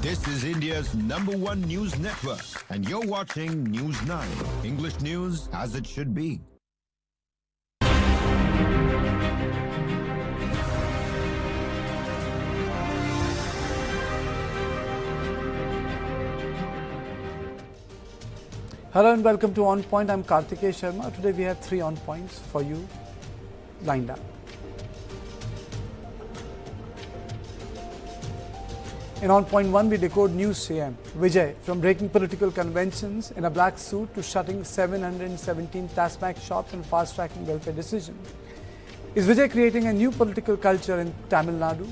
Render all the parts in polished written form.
This is India's #1 news network, and you're watching News 9. English news as it should be. Hello and welcome to On Point. I'm Karthikeya Sharma. Today we have 3 on points for you lined up. In On Point 1, we decode news CM Vijay, from breaking political conventions in a black suit to shutting 717 TASMAC shops and fast-tracking welfare decision. Is Vijay creating a new political culture in Tamil Nadu?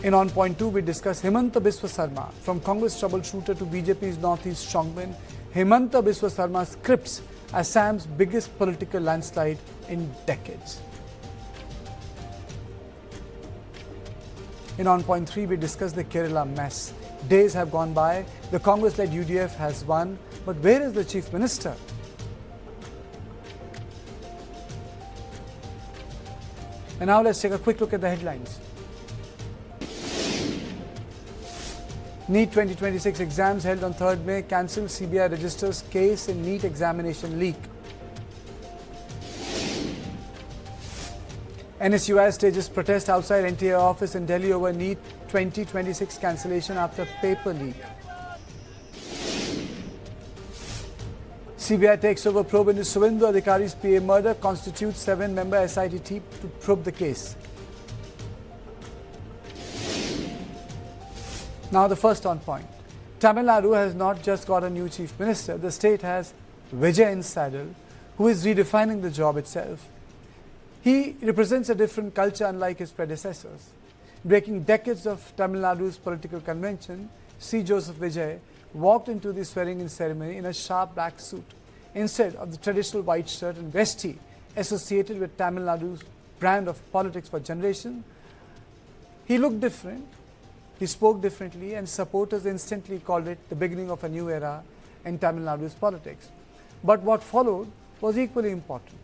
In On Point 2, we discuss Himanta Biswa Sarma, from Congress troubleshooter to BJP's Northeast strongman. Himanta Biswa Sarma scripts Assam's biggest political landslide in decades. In On Point 3, we discuss the Kerala mess. Days have gone by, the Congress-led UDF has won, but where is the Chief Minister? And now let's take a quick look at the headlines. NEET 2026 exams held on 3rd May cancelled. CBI registers case in NEET examination leak. NSUI stages protest outside NTA office in Delhi over NEET 2026 cancellation after paper leak. CBI takes over probe into Suvendu Adhikari's PA murder, constitutes 7-member SIT team to probe the case. Now the first on point. Tamil Nadu has not just got a new chief minister, the state has Vijay in saddle, who is redefining the job itself. He represents a different culture unlike his predecessors. Breaking decades of Tamil Nadu's political convention, C. Joseph Vijay walked into the swearing-in ceremony in a sharp black suit, instead of the traditional white shirt and veshti associated with Tamil Nadu's brand of politics for generations. He looked different. He spoke differently, and supporters instantly called it the beginning of a new era in Tamil Nadu's politics. But what followed was equally important.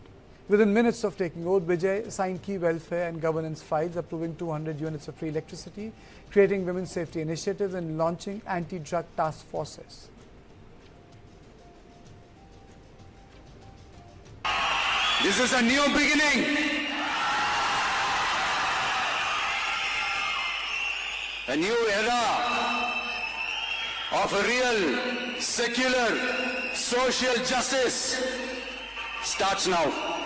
Within minutes of taking oath, Vijay signed key welfare and governance files, approving 200 units of free electricity, creating women's safety initiatives, and launching anti-drug task forces. This is a new beginning. A new era of a real, secular, social justice starts now.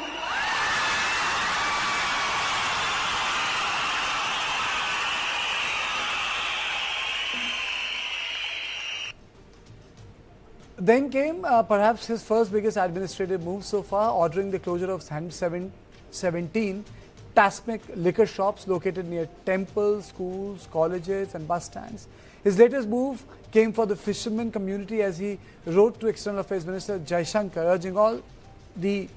Then came perhaps his first biggest administrative move so far, ordering the closure of 17 TASMAC liquor shops located near temples, schools, colleges and bus stands. His latest move came for the fishermen community as he wrote to External Affairs Minister Jaishankar, urging all the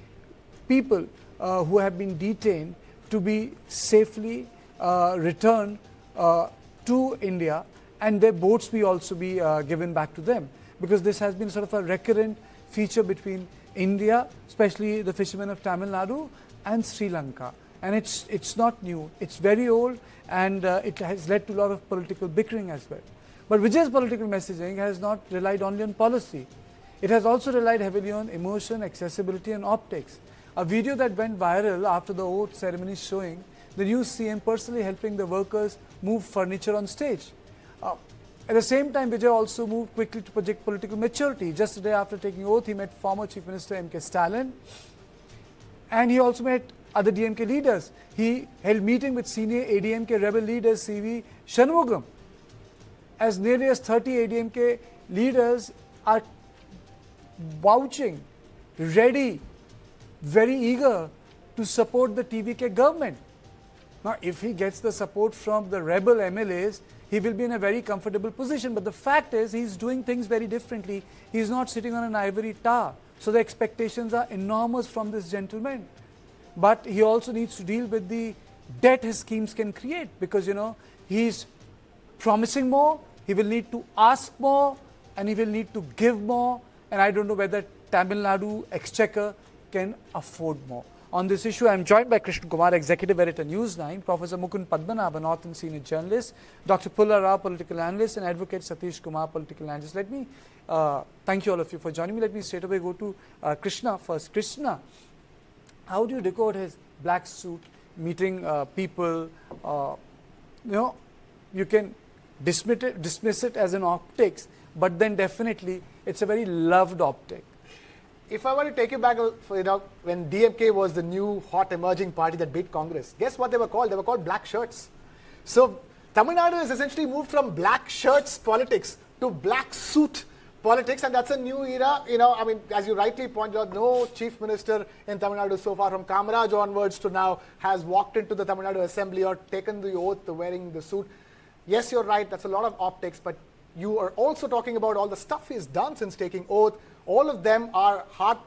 people who have been detained to be safely returned to India, and their boats will also be given back to them, because this has been sort of a recurrent feature between India, especially the fishermen of Tamil Nadu, and Sri Lanka. And it's not new, it's very old, and it has led to a lot of political bickering as well. But Vijay's political messaging has not relied only on policy. It has also relied heavily on emotion, accessibility and optics. A video that went viral after the oath ceremony showing the new CM personally helping the workers move furniture on stage. At the same time, Vijay also moved quickly to project political maturity. Just a day after taking oath, he met former Chief Minister M.K. Stalin, and he also met other DMK leaders. He held meeting with senior ADMK rebel leaders C.V. Shanmugam. As nearly as 30 ADMK leaders are vouching, ready, very eager to support the TVK government. Now, if he gets the support from the rebel MLAs, he will be in a very comfortable position. But the fact is, he's doing things very differently. He's not sitting on an ivory tower. So the expectations are enormous from this gentleman. But he also needs to deal with the debt his schemes can create, because, you know, he's promising more, he will need to ask more, and he will need to give more. And I don't know whether Tamil Nadu exchequer can afford more. on this issue. I am joined by Krishna Kumar, Executive Editor, News 9, Professor Mukund Padmanabhan, North and Senior Journalist, Dr. Pulla Rao, Political Analyst, and Advocate Satish Kumar, Political Analyst. Let me thank you all of you for joining me. Let me straight away go to Krishna first. Krishna, how do you decode his black suit meeting people? You can dismiss it as an optics, but then definitely it's a very loved optic. If I were to take you back, when DMK was the new hot emerging party that beat Congress, guess what they were called? They were called black shirts. So Tamil Nadu has essentially moved from black shirts politics to black suit politics, and that's a new era. As you rightly pointed out, no chief minister in Tamil Nadu so far, from Kamaraj onwards to now, has walked into the Tamil Nadu assembly or taken the oath to wearing the suit. Yes, you're right, that's a lot of optics, but you are also talking about all the stuff he's done since taking oath. All of them are hot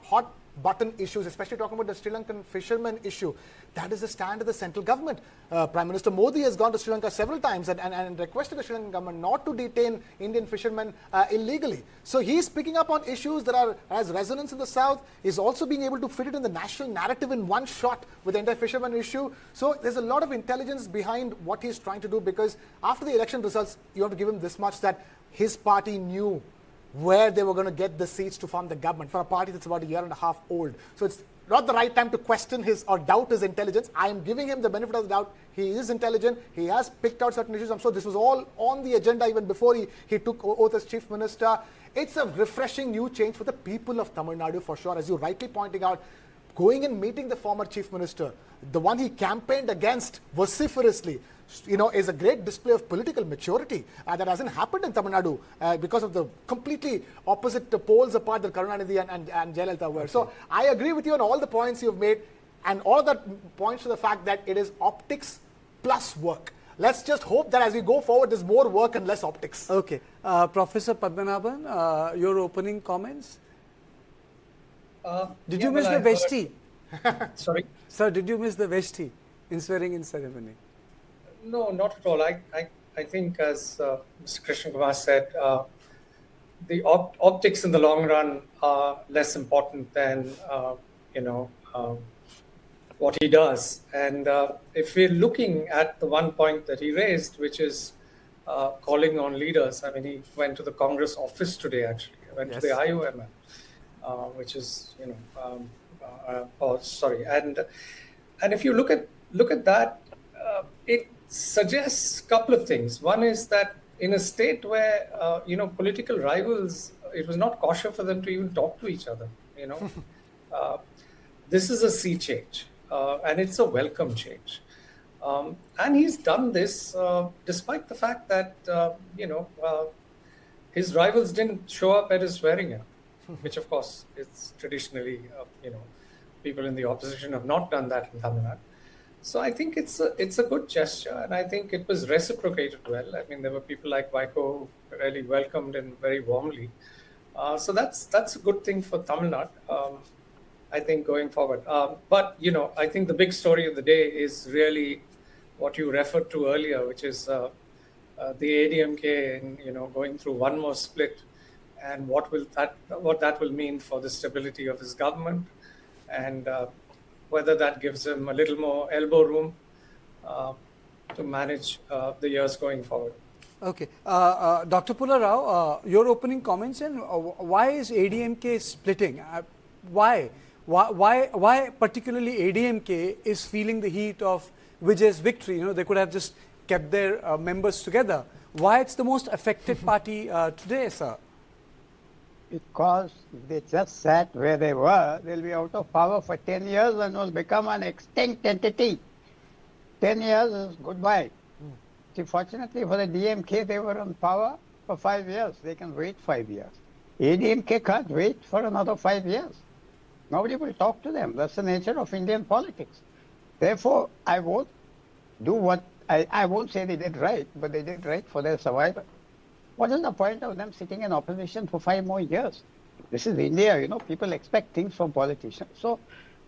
button issues, especially talking about the Sri Lankan fishermen issue. That is the stand of the central government. Prime Minister Modi has gone to Sri Lanka several times and requested the Sri Lankan government not to detain Indian fishermen illegally. So he's picking up on issues that has resonance in the south. He's also being able to fit it in the national narrative in one shot with the entire fishermen issue. So there's a lot of intelligence behind what he's trying to do, because after the election results, you have to give him this much, that his party knew where they were going to get the seats to form the government for a party that's about a year and a half old. So it's not the right time to question his or doubt his intelligence. I am giving him the benefit of the doubt. He is intelligent. He has picked out certain issues. I'm sure this was all on the agenda even before he took oath as chief minister. It's a refreshing new change for the people of Tamil Nadu, for sure. As you rightly pointing out, going and meeting the former chief minister, the one he campaigned against vociferously, is a great display of political maturity that hasn't happened in Tamil Nadu because of the completely opposite poles apart that Karunanidhi and Jayalalitha were. Okay. So I agree with you on all the points you've made, and all of that points to the fact that it is optics plus work. Let's just hope that as we go forward, there's more work and less optics. Okay. Professor Padmanabhan, your opening comments? Did you miss the veshti? Sorry? Sir, did you miss the veshti in swearing-in ceremony? No, not at all. I think, as Mr. Krishna Kumar said, the optics in the long run are less important than, what he does. And if we're looking at the one point that he raised, which is calling on leaders, he went to the Congress office today, actually. He went to the IOML, which is, and if you look at that, it suggests a couple of things. One is that in a state where, political rivals, it was not kosher for them to even talk to each other, This is a sea change, and it's a welcome change. And he's done this despite the fact that, his rivals didn't show up at his swearing-in, which, of course, it's traditionally, people in the opposition have not done that in Tamil Nadu. So I think it's a good gesture, and I think it was reciprocated well. There were people like Vijay who really welcomed him very warmly. So that's a good thing for Tamil Nadu, I think, going forward. But, I think the big story of the day is really what you referred to earlier, which is the ADMK and, going through one more split, and what that will mean for the stability of his government, and whether that gives him a little more elbow room to manage the years going forward. Okay. Dr. Pulla Rao, your opening comments, and why is ADMK splitting? Why particularly ADMK is feeling the heat of Vijay's victory? They could have just kept their members together. Why it's the most affected party today, sir? Because they just sat where they were, they'll be out of power for 10 years and will become an extinct entity. 10 years is goodbye. See, fortunately for the DMK, they were on power for 5 years. They can wait 5 years. ADMK can't wait for another 5 years. Nobody will talk to them. That's the nature of Indian politics. Therefore, I won't do what, I won't say they did right, but they did right for their survival. What is the point of them sitting in opposition for 5 more years? This is India, people expect things from politicians. So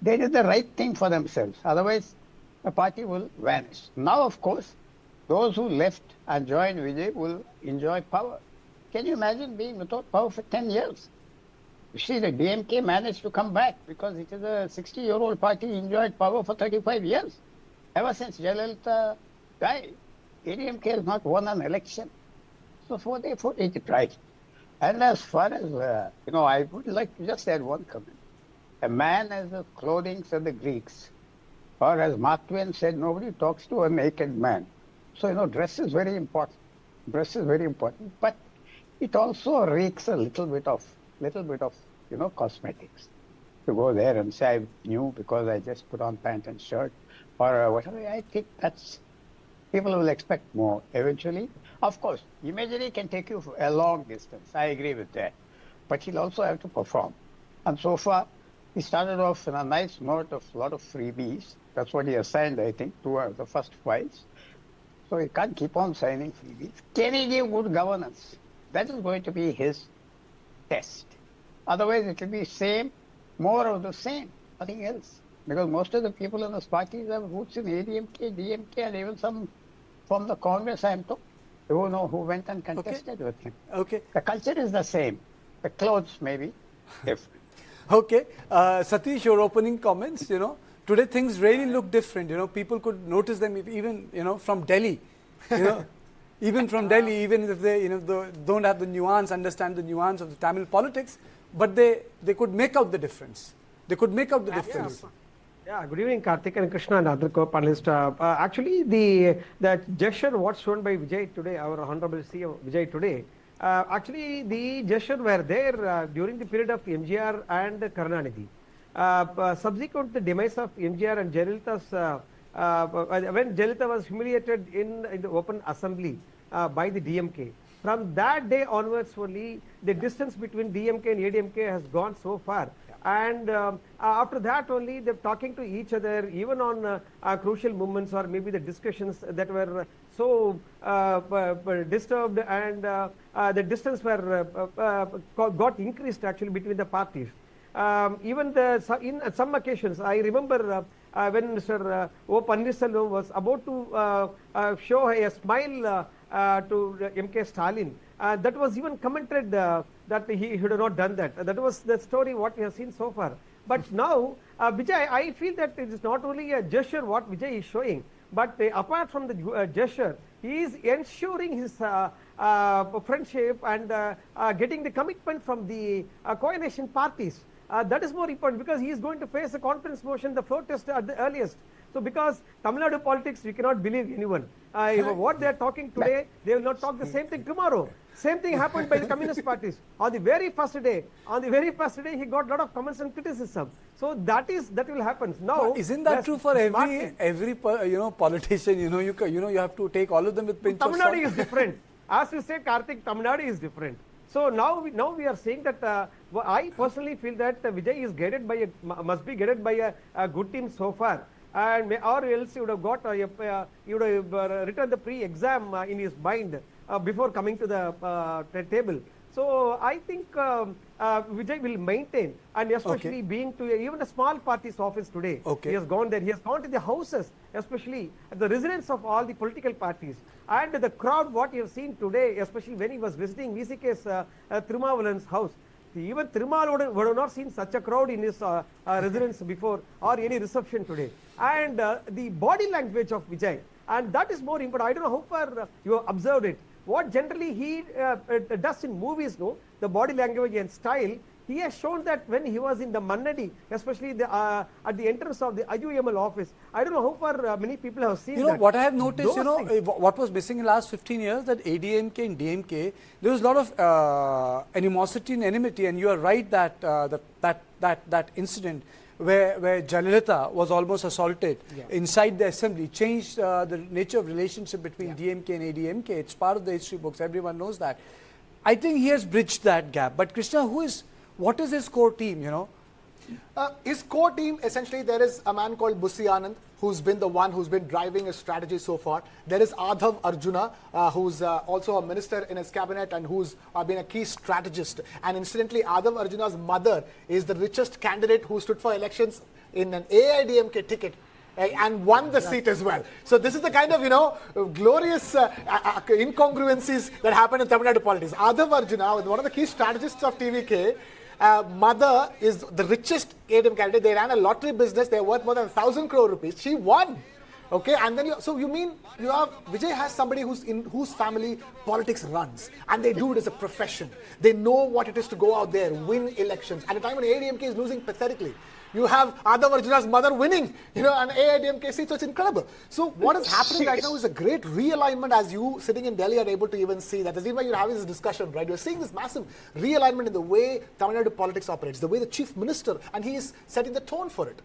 they did the right thing for themselves. Otherwise, the party will vanish. Now, of course, those who left and joined Vijay will enjoy power. Can you imagine being without power for 10 years? You see, the DMK managed to come back because it is a 60-year-old party, enjoyed power for 35 years. Ever since Jayalalitha died, ADMK has not won an election. So therefore they tried. And as far as, I would like to just add one comment. A man as the clothing said the Greeks, or as Mark Twain said, nobody talks to a naked man. So, dress is very important. Dress is very important. But it also reeks a little bit of cosmetics. To go there and say I'm new because I just put on pant and shirt or whatever, I think people will expect more eventually. Of course, imagery can take you a long distance. I agree with that. But he'll also have to perform. And so far, he started off in a nice note of a lot of freebies. That's what he assigned, I think, to the first files. So he can't keep on signing freebies. Can he give good governance? That is going to be his test. Otherwise, it will be more of the same, nothing else. Because most of the people in this party have roots in ADMK, DMK, and even some from the Congress, I am told, who went and contested with him. Okay. The culture is the same. The clothes may be different. Okay. Satish, your opening comments, today things really look different. People could notice them even, from Delhi. Even from Delhi, even if they, don't have the nuance, understand the nuance of the Tamil politics, but they could make out the difference. They could make out the difference. Yeah, good evening, Karthik and Krishna and other co-panelists. Actually, the gesture what's shown by Vijay today, our Honorable CEO Vijay today, actually the gesture were there during the period of MGR and Karunanidhi. Subsequent to the demise of MGR and Jayalalitha's, when Jayalalitha was humiliated in the open assembly by the DMK, from that day onwards only, the distance between DMK and ADMK has gone so far. And after that only, they're talking to each other, even on crucial moments or maybe the discussions that were so disturbed, and the distance got increased actually between the parties. Even in some occasions, I remember when Mr. O. Pannirselvam was about to show a smile to M.K. Stalin, that was even commented that he should have not done that. That was the story what we have seen so far. But now, Vijay, I feel that it is not only a gesture what Vijay is showing, but apart from the gesture, he is ensuring his friendship and getting the commitment from the coalition parties. That is more important because he is going to face a confidence motion, the floor test at the earliest. So because Tamil Nadu politics, we cannot believe anyone. What they are talking today, they will not talk the same thing tomorrow. Same thing happened by the communist parties. On the very first day, he got a lot of comments and criticism. So that will happen. Now, but isn't that true for every politician? You have to take all of them with pinch of salt. Tamil Nadu is different. As you say, Karthik, Tamil Nadu is different. So now we are saying that I personally feel that Vijay is must be guided by a good team so far. And or else he would have got he would have written the pre-exam in his mind before coming to the table. So I think Vijay will maintain, and especially being to even a small party's office today. He has gone there. He has gone to the houses, especially at the residence of all the political parties. And the crowd, what you have seen today, especially when he was visiting VCK's Thirumavulan's house, even Thirumal would have not seen such a crowd in his residence before or any reception today. And the body language of Vijay, and that is more important. I don't know how far you have observed it. What generally he does in movies, the body language and style, he has shown that when he was in the Mannadi, especially at the entrance of the IUML office. I don't know how far many people have seen that. What I have noticed, what was missing in the last 15 years, that ADMK and DMK, there was a lot of animosity and enmity, and you are right that that incident where Jayalalitha was almost assaulted inside the assembly changed the nature of relationship between DMK and ADMK. It's part of the history books. Everyone knows that. I think he has bridged that gap. But Krishna, what is his core team, His core team, essentially, there is a man called Bussi Anand, who's been the one who's been driving his strategy so far. There is Adhav Arjuna, who's also a minister in his cabinet and who's been a key strategist. And incidentally, Adhav Arjuna's mother is the richest candidate who stood for elections in an AIDMK ticket and won the seat as well. So this is the kind of, glorious incongruencies that happen in Tamil Nadu politics. Adhav Arjuna, one of the key strategists of TVK, mother is the richest ADM candidate. They ran a lottery business. They're worth more than 1,000 crore rupees. She won. Okay, and then so you mean you have Vijay has somebody whose family politics runs, and they do it as a profession. They know what it is to go out there, win elections. At a time when ADMK is losing pathetically, you have Adhav Arjuna's mother winning, an AIDMK seat, so it's incredible. So what is happening right now is a great realignment, as you sitting in Delhi are able to even see that. That's even why you're having this discussion, right? You're seeing this massive realignment in the way Tamil Nadu politics operates, the way the chief minister, and he is setting the tone for it.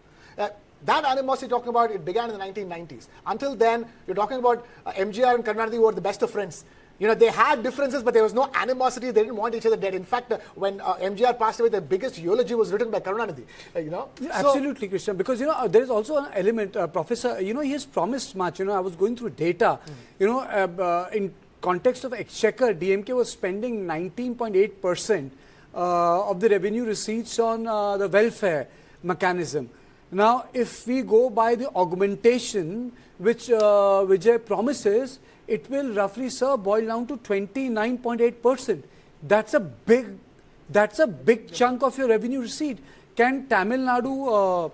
That animosity you're talking about, it began in the 1990s. Until then, you're talking about MGR and Karunanidhi were the best of friends. They had differences, but there was no animosity. They didn't want each other dead. In fact, when MGR passed away, the biggest eulogy was written by Karunanidhi. Yeah, absolutely, Krishna. Because there is also an element, Professor. He has promised much. I was going through data. In context of exchequer, DMK was spending 19.8% of the revenue receipts on the welfare mechanism. Now, if we go by the augmentation which Vijay promises, it will roughly, sir, boil down to 29.8%. That's a big chunk of your revenue receipt. Can Tamil Nadu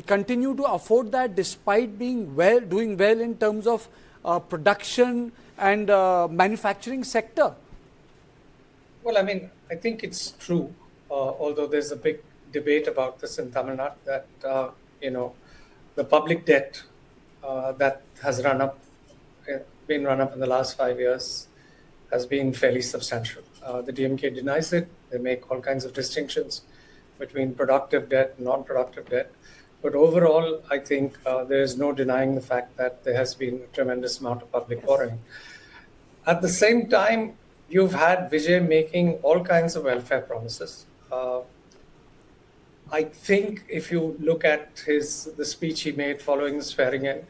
continue to afford that despite doing well in terms of production and manufacturing sector? Well, I think it's true, although there's a big debate about this in Tamil Nadu, that the public debt that has been run up in the last 5 years has been fairly substantial. The DMK denies it. They make all kinds of distinctions between productive debt and non-productive debt. But overall, I think there is no denying the fact that there has been a tremendous amount of public borrowing. At the same time, you've had Vijay making all kinds of welfare promises. I think if you look at the speech he made following the swearing in,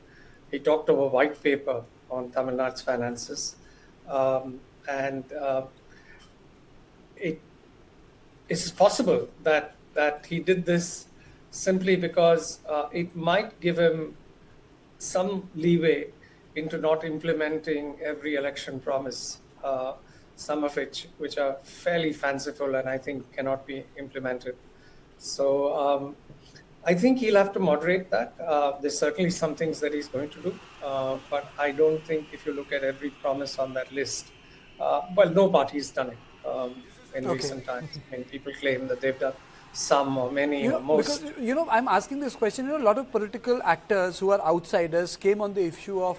he talked of a white paper on Tamil Nadu's finances. It is possible that he did this simply because it might give him some leeway into not implementing every election promise, some of which are fairly fanciful and I think cannot be implemented. So I think he'll have to moderate that. There's certainly some things that he's going to do, but I don't think if you look at every promise on that list, no party's done it in recent times. People claim that they've done some or many or most. Because, I'm asking this question, a lot of political actors who are outsiders came on the issue of,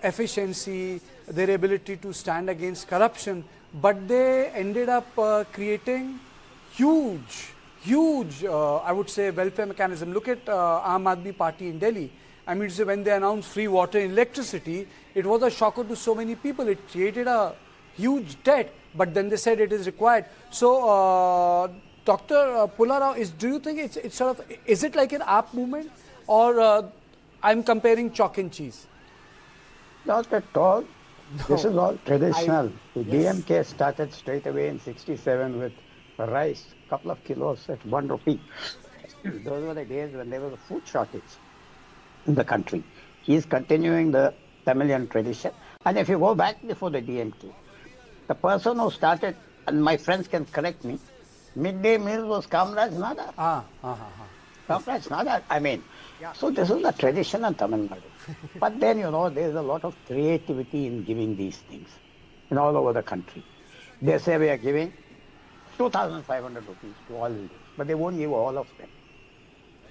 efficiency, their ability to stand against corruption, but they ended up creating huge, I would say, welfare mechanism. Look at Aam Aadmi Party in Delhi. When they announced free water and electricity, it was a shocker to so many people. It created a huge debt, but then they said it is required. So, Dr. Pullarao, do you think it's sort of, is it like an AAP movement, or I'm comparing chalk and cheese? Not at all. No. This is all traditional. The DMK started straight away in 67 with rice, a couple of kilos at 1 rupee. Those were the days when there was a food shortage in the country. He is continuing the Tamilian tradition. And if you go back before the DMK, the person who started, and my friends can correct me, midday meal was Kamraj Nadar. Kamraj Nadar, So this is the tradition in Tamil Nadu. But then, there is a lot of creativity in giving these things all over the country. They say we are giving 2,500 rupees to all leaders, but they won't give all of them.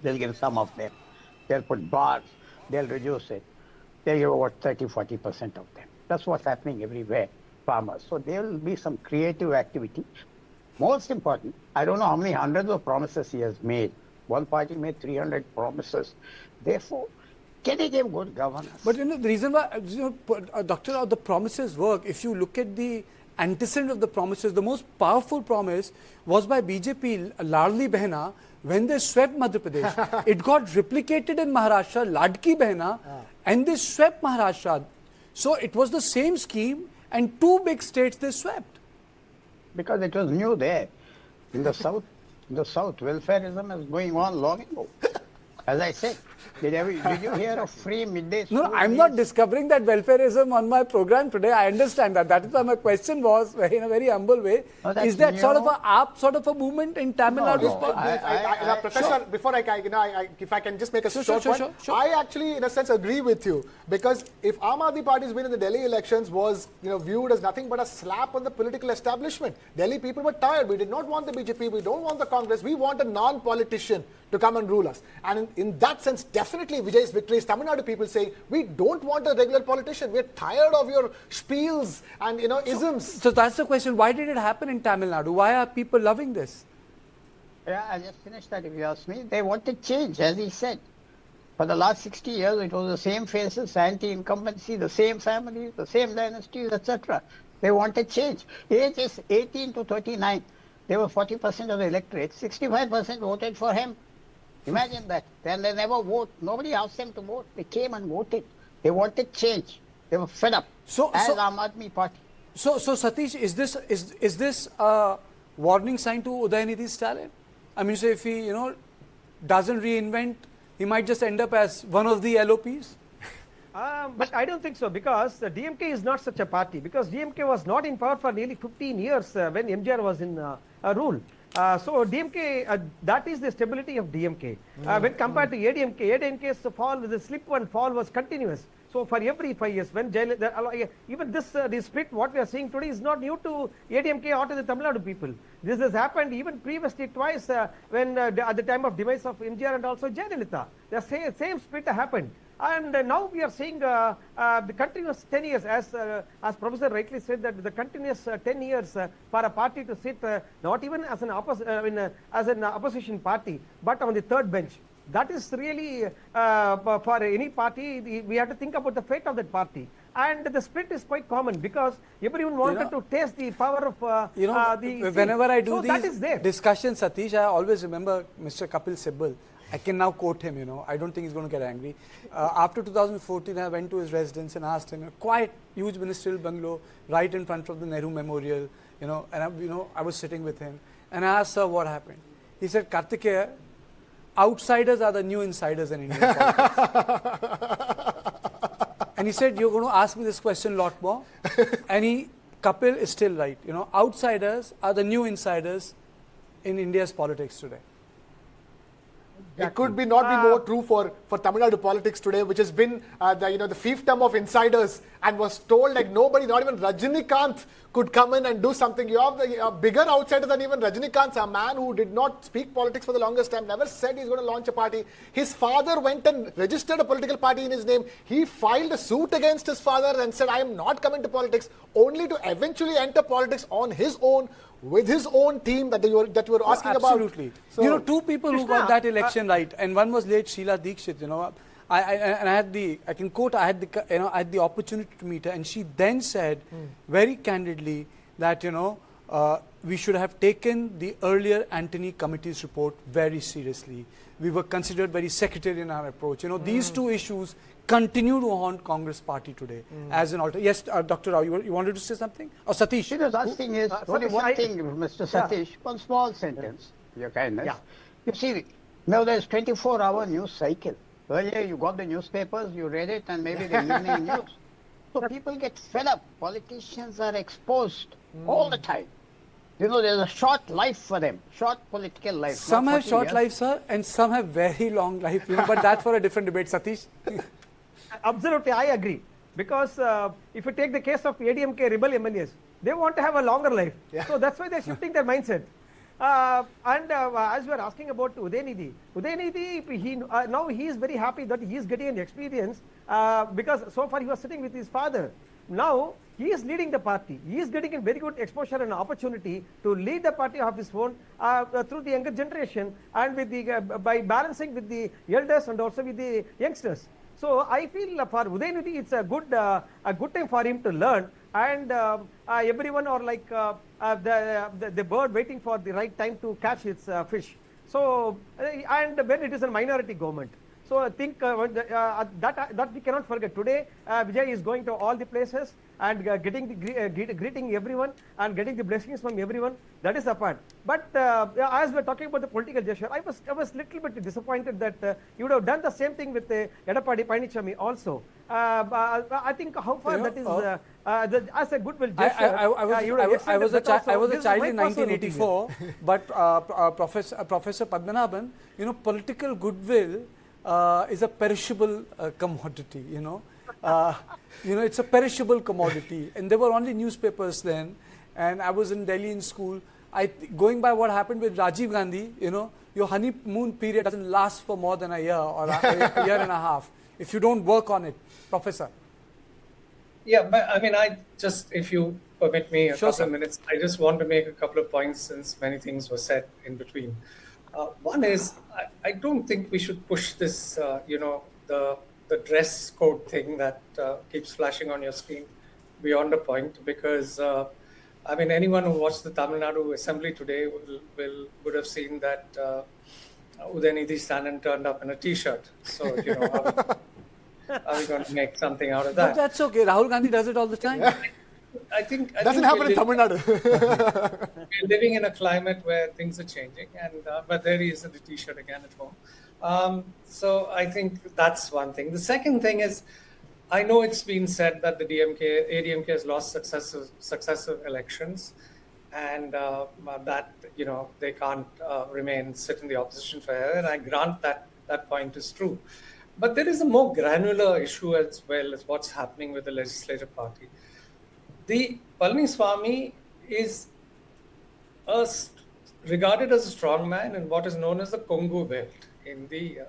They'll give some of them. They'll put bars, they'll reduce it. They'll give about 30-40% of them. That's what's happening everywhere, farmers. So there will be some creative activity. Most important, I don't know how many hundreds of promises he has made. One party made 300 promises. Therefore, can he give good governance? But the reason why, Doctor, the promises work, if you look at the antecedent of the promises, the most powerful promise was by BJP, Ladli Behna, when they swept Madhya Pradesh. It got replicated in Maharashtra, Ladki Behna, and they swept Maharashtra. So it was the same scheme, and 2 big states they swept. Because it was new there. In the south, welfareism is going on long ago. As I said, did you hear of free midday school? No, I'm not discovering that welfareism on my program today. I understand that. That is why my question was, in a very humble way, is that sort of a AAP sort of a movement in Tamil Nadu? Professor, before if I can just make a short point, I actually, in a sense, agree with you, because if Aam Aadmi Party's win in the Delhi elections was, viewed as nothing but a slap on the political establishment, Delhi people were tired. We did not want the BJP. We don't want the Congress. We want a non-politician to come and rule us. And in that sense, definitely Vijay's victory is Tamil Nadu people saying, we don't want a regular politician. We're tired of your spiels and, isms. So that's the question. Why did it happen in Tamil Nadu? Why are people loving this? Yeah, I just finished that if you ask me. They wanted change, as he said. For the last 60 years, it was the same faces, anti-incumbency, the same families, the same dynasties, etc. They wanted change. Ages 18 to 39, they were 40% of the electorate. 65% voted for him. Imagine that. Then they never vote. Nobody asked them to vote. They came and voted. They wanted change. They were fed up. As Aam Aadmi Party. So Satish, is this a warning sign to Udayanidhi Stalin? I mean, so if he, doesn't reinvent, he might just end up as one of the LOPs? But I don't think so, because the DMK is not such a party, because DMK was not in power for nearly 15 years when MJR was in rule. So DMK, that is the stability of DMK. When compared to ADMK, ADMK's fall, the slip and fall was continuous. So for every 5 years, when even this split, what we are seeing today is not new to ADMK or to the Tamil Nadu people. This has happened even previously twice when at the time of demise of MJR and also Jayalalitha. The same split happened. And now we are seeing the continuous 10 years, as Professor rightly said, that the continuous 10 years for a party to sit not even as an opposition party, but on the third bench. That is really, for any party, we have to think about the fate of that party. And the split is quite common, because everyone wanted to taste the power of whenever I do these discussions, Satish, I always remember Mr. Kapil Sibal. I can now quote him, I don't think he's going to get angry. After 2014, I went to his residence and asked him, a quite huge ministerial bungalow right in front of the Nehru Memorial, and I was sitting with him. And I asked, sir, what happened? He said, Kartikeya, outsiders are the new insiders in Indian politics. And he said, you're going to ask me this question a lot more. And Kapil is still right. Outsiders are the new insiders in India's politics today. It could not be more true for Tamil Nadu politics today, which has been the fiefdom of insiders, and was told like nobody, not even Rajinikanth, could come in and do something. You have a bigger outsider than even Rajinikanth, a man who did not speak politics for the longest time, never said he's going to launch a party. His father went and registered a political party in his name. He filed a suit against his father and said, I am not coming to politics, only to eventually enter politics on his own, with his own team that you were asking about. Absolutely. So, two people who got that election right, and one was late Sheila Dikshit. I had the opportunity to meet her, and she then said very candidly that we should have taken the earlier Antony Committee's report very seriously. We were considered very sectarian in our approach. These two issues continue to haunt Congress party today as an alternative. Yes, Dr. Rao, you wanted to say something? Or Satish? The last thing is, only one thing, Mr. Satish, one small sentence, your kindness. Yeah. You see, now there's 24-hour news cycle. Earlier you got the newspapers, you read it, and maybe the evening news. So people get fed up. Politicians are exposed all the time. There's a short life for them, short political life. Some have short life, sir, and some have very long life. But that's for a different debate, Satish. Absolutely, I agree. Because if you take the case of ADMK rebel MLAs, they want to have a longer life. Yeah. So that's why they're shifting their mindset. As we are asking about Udayanidhi, now he is very happy that he is getting an experience because so far he was sitting with his father. Now he is leading the party. He is getting a very good exposure and opportunity to lead the party of his own through the younger generation, and with by balancing with the elders and also with the youngsters. So I feel for Udayanidhi it's a good time for him to learn, and everyone are like the bird waiting for the right time to catch its fish. So and when it is a minority government, So I think that we cannot forget. Today, Vijay is going to all the places and greeting everyone and getting the blessings from everyone. That is a part. But as we're talking about the political gesture, I was little bit disappointed that you would have done the same thing with Edappadi Palanichami also. I think how far that is as a goodwill gesture. I was a child in 1984, but Professor Padmanabhan, political goodwill is a perishable commodity. It's a perishable commodity, and there were only newspapers then. And I was in Delhi in school. Going by what happened with Rajiv Gandhi, your honeymoon period doesn't last for more than a year or a year and a half if you don't work on it, Professor. Yeah, but I mean, if you permit me a couple of minutes, I just want to make a couple of points since many things were said in between. One is, I don't think we should push this, the dress code thing that keeps flashing on your screen beyond a point, because anyone who watched the Tamil Nadu Assembly today would have seen that Udayanidhi Stanan turned up in a T-shirt. So, are we going to make something out of that? But that's okay. Rahul Gandhi does it all the time. I think doesn't happen in Tamil Nadu. We're living in a climate where things are changing, and but there he is in the T-shirt again at home. So I think that's one thing. The second thing is, I know it's been said that the ADMK has lost successive elections, and that they can't sit in the opposition forever. And I grant that point is true. But there is a more granular issue as well as what's happening with the Legislative Party. The Palaniswamy is regarded as a strong man in what is known as the Kongu belt in the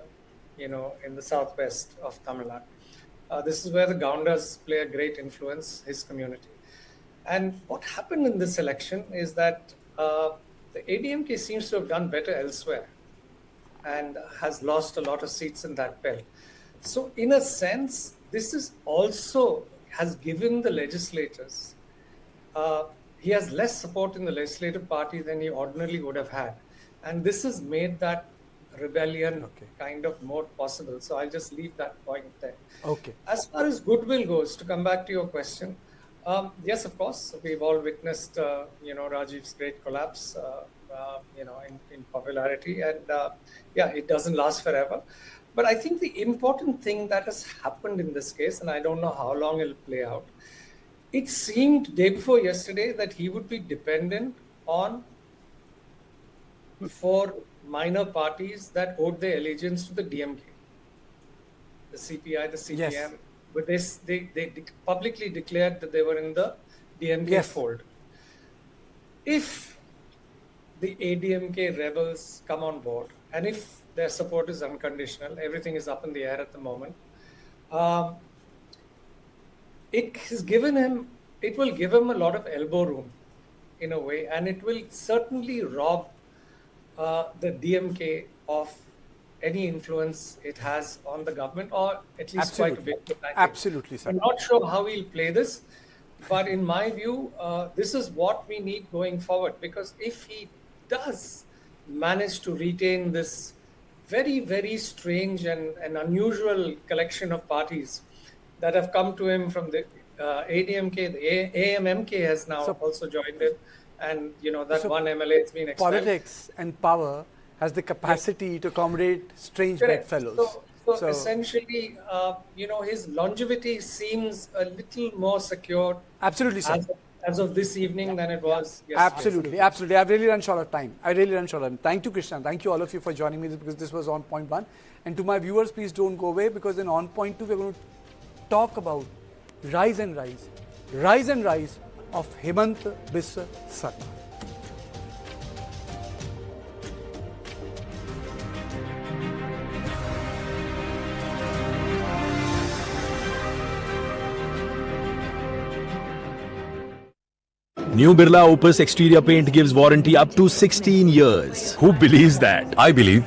in the southwest of Tamil Nadu. This is where the Gaundas play a great influence, his community. And what happened in this election is that the ADMK seems to have done better elsewhere and has lost a lot of seats in that belt. So in a sense, this is also has given the legislators, he has less support in the legislative party than he ordinarily would have had. And this has made that rebellion kind of more possible. So I'll just leave that point there. Okay. As far as goodwill goes, to come back to your question, yes, of course, we've all witnessed, Rajiv's great collapse, in popularity. And it doesn't last forever. But I think the important thing that has happened in this case, and I don't know how long it'll play out, it seemed day before yesterday that he would be dependent on 4 minor parties that owed their allegiance to the DMK, the CPI, the CPM. Yes. But they publicly declared that they were in the DMK fold. If the ADMK rebels come on board, and if their support is unconditional, everything is up in the air at the moment, it will give him a lot of elbow room in a way, and it will certainly rob the DMK of any influence it has on the government, or at least quite a bit. Absolutely, sir. I'm not sure how he'll play this, but in my view, this is what we need going forward, because if he does manage to retain this very, very strange and unusual collection of parties that have come to him from the ADMK, the AMMK has now also joined him, and one MLA has been expelled. Politics and power has the capacity to accommodate strange bedfellows. So essentially, his longevity seems a little more secure. Absolutely, sir. As of this evening than it was yesterday. Absolutely. I've really run short of time. Thank you, Krishna. Thank you all of you for joining me, because this was on point 1. And to my viewers, please don't go away, because in on point 2, we're going to talk about rise and rise of Hemant Biswa Sarma. New Birla Opus exterior paint gives warranty up to 16 years. Who believes that? I believe.